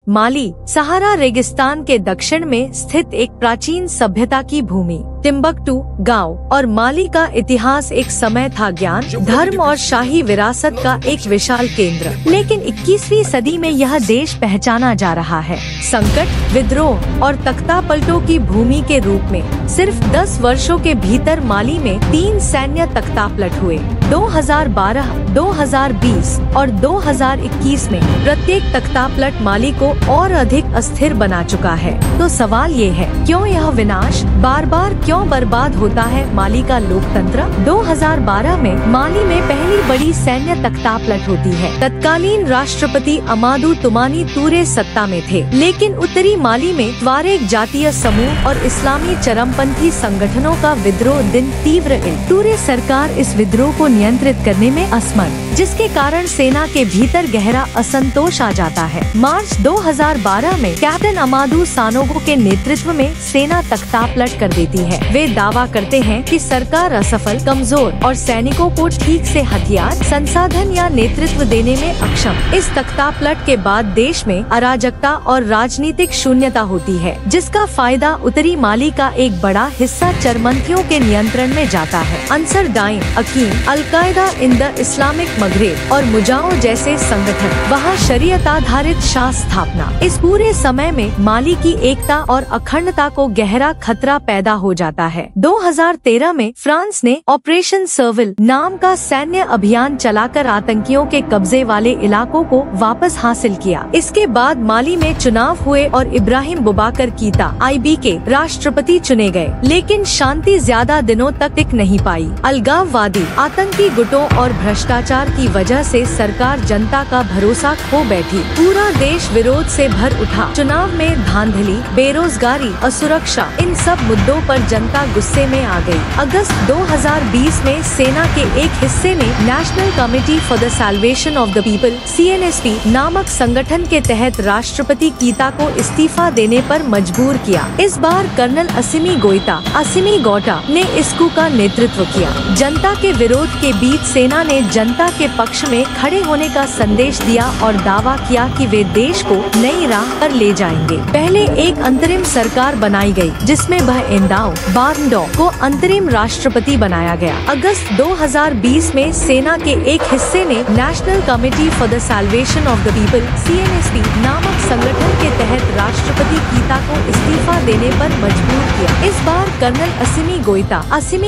माली सहारा रेगिस्तान के दक्षिण में स्थित एक प्राचीन सभ्यता की भूमि। टिम्बकटू गांव और माली का इतिहास एक समय था ज्ञान, धर्म और शाही विरासत का एक विशाल केंद्र। लेकिन 21वीं सदी में यह देश पहचाना जा रहा है संकट, विद्रोह और तख्तापलटों की भूमि के रूप में। सिर्फ 10 वर्षों के भीतर माली में 3 सैन्य तख्तापलट हुए। 2012, 2020 और 2021 में प्रत्येक तख्तापलट माली को और अधिक अस्थिर बना चुका है। तो सवाल ये है, क्यों यह विनाश बार बार क्यों बर्बाद होता है माली का लोकतंत्र? 2012 में माली में पहली बड़ी सैन्य तख्तापलट होती है। तत्कालीन राष्ट्रपति अमादू तुमानी टूरे सत्ता में थे, लेकिन उत्तरी माली में तुआरेग जातीय समूह और इस्लामी चरमपंथी संगठनों का विद्रोह दिन तीव्र टूरे सरकार इस विद्रोह को नियंत्रित करने में असमर्थ, जिसके कारण सेना के भीतर गहरा असंतोष आ जाता है। मार्च 2012 में कैप्टन अमादू सानोगो के नेतृत्व में सेना तख्तापलट कर देती है। वे दावा करते हैं कि सरकार असफल, कमजोर और सैनिकों को ठीक से हथियार, संसाधन या नेतृत्व देने में अक्षम। इस तख्तापलट के बाद देश में अराजकता और राजनीतिक शून्यता होती है, जिसका फायदा उत्तरी माली का एक बड़ा हिस्सा चरमंथियों के नियंत्रण में जाता है। Ansar Dine, AQIM, al Qaeda in the Islamic Maghreb और मुजाओ जैसे संगठन, वहाँ शरीयत आधारित शासन स्थापना। इस पूरे समय में माली की एकता और अखंडता को गहरा खतरा पैदा हो जाता है। 2013 में फ्रांस ने ऑपरेशन सर्विल नाम का सैन्य अभियान चलाकर आतंकियों के कब्जे वाले इलाकों को वापस हासिल किया। इसके बाद माली में चुनाव हुए और इब्राहिम बुबाकर कीता IB के राष्ट्रपति चुने गए, लेकिन शांति ज्यादा दिनों तक टिक नहीं पाई। अलगाववादी, आतंकी गुटों और भ्रष्टाचार की वजह से सरकार जनता का भरोसा खो बैठी। पूरा देश विरोध से भर उठा। चुनाव में धांधली, बेरोजगारी, असुरक्षा, इन सब मुद्दों पर जनता गुस्से में आ गई। अगस्त 2020 में सेना के एक हिस्से ने national committee for the salvation of the people CNSP नामक संगठन के तहत राष्ट्रपति कीता को इस्तीफा देने पर मजबूर किया। इस बार कर्नल असिमी गोइटा ने इस coup का नेतृत्व किया। जनता के विरोध के बीच सेना ने जनता के पक्ष में खड़े होने का संदेश दिया और दावा किया कि वे देश को नई राह पर ले जाएंगे। पहले एक अंतरिम सरकार बनाई गई, जिसमें बहएंदाओ बारंडो को अंतरिम राष्ट्रपति बनाया गया। अगस्त 2020 में सेना के एक हिस्से ने national committee for the salvation of the people CNSP नामक संगठन के तहत राष्ट्रपति कीता को इस्तीफा देने पर मजबूर किया। इस बार कर्नल असिमी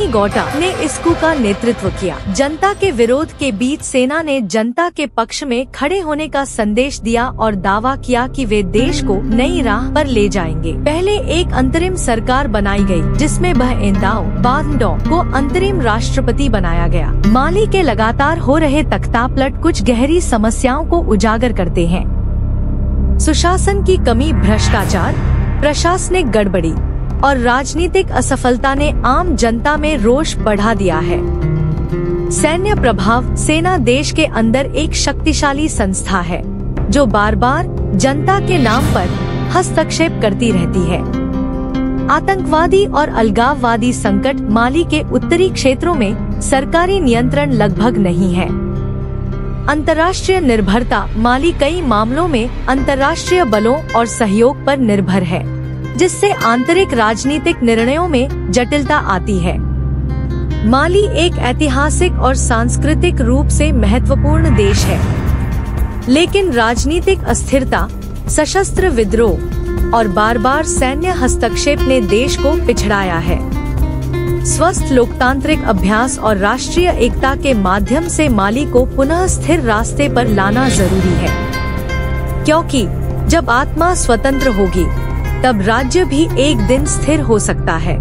गोइटा ने इस coup का नेतृत्व किया। जनता के विरोध के बीच सेना ने जनता के पक्ष में खड़े होने का संदेश दिया और दावा किया कि वे देश को नई राह पर ले जाएंगे। पहले एक अंतरिम सरकार बनाई गई, जिसमें बहएंदाओ बारंडो को अंतरिम राष्ट्रपति बनाया गया। माली के लगातार हो रहे तख्तापलट कुछ गहरी समस्याओं को उजागर करते हैं। सुशासन की कमी, भ्रष्टाचार, प्रशासनिक गड़बड़ी और राजनीतिक असफलता ने आम जनता में रोष बढ़ा दिया है। सैन्य प्रभाव, सेना देश के अंदर एक शक्तिशाली संस्था है जो बार बार जनता के नाम पर हस्तक्षेप करती रहती है। आतंकवादी और अलगाववादी संकट, माली के उत्तरी क्षेत्रों में सरकारी नियंत्रण लगभग नहीं है। अंतर्राष्ट्रीय निर्भरता, माली कई मामलों में अंतर्राष्ट्रीय बलों और सहयोग पर निर्भर है, जिससे आंतरिक राजनीतिक निर्णयों में जटिलता आती है। माली एक ऐतिहासिक और सांस्कृतिक रूप से महत्वपूर्ण देश है, लेकिन राजनीतिक अस्थिरता, सशस्त्र विद्रोह और बार बार सैन्य हस्तक्षेप ने देश को पिछड़ाया है। स्वस्थ लोकतांत्रिक अभ्यास और राष्ट्रीय एकता के माध्यम से माली को पुनः स्थिर रास्ते पर लाना जरूरी है, क्योंकि जब आत्मा स्वतंत्र होगी, तब राज्य भी एक दिन स्थिर हो सकता है।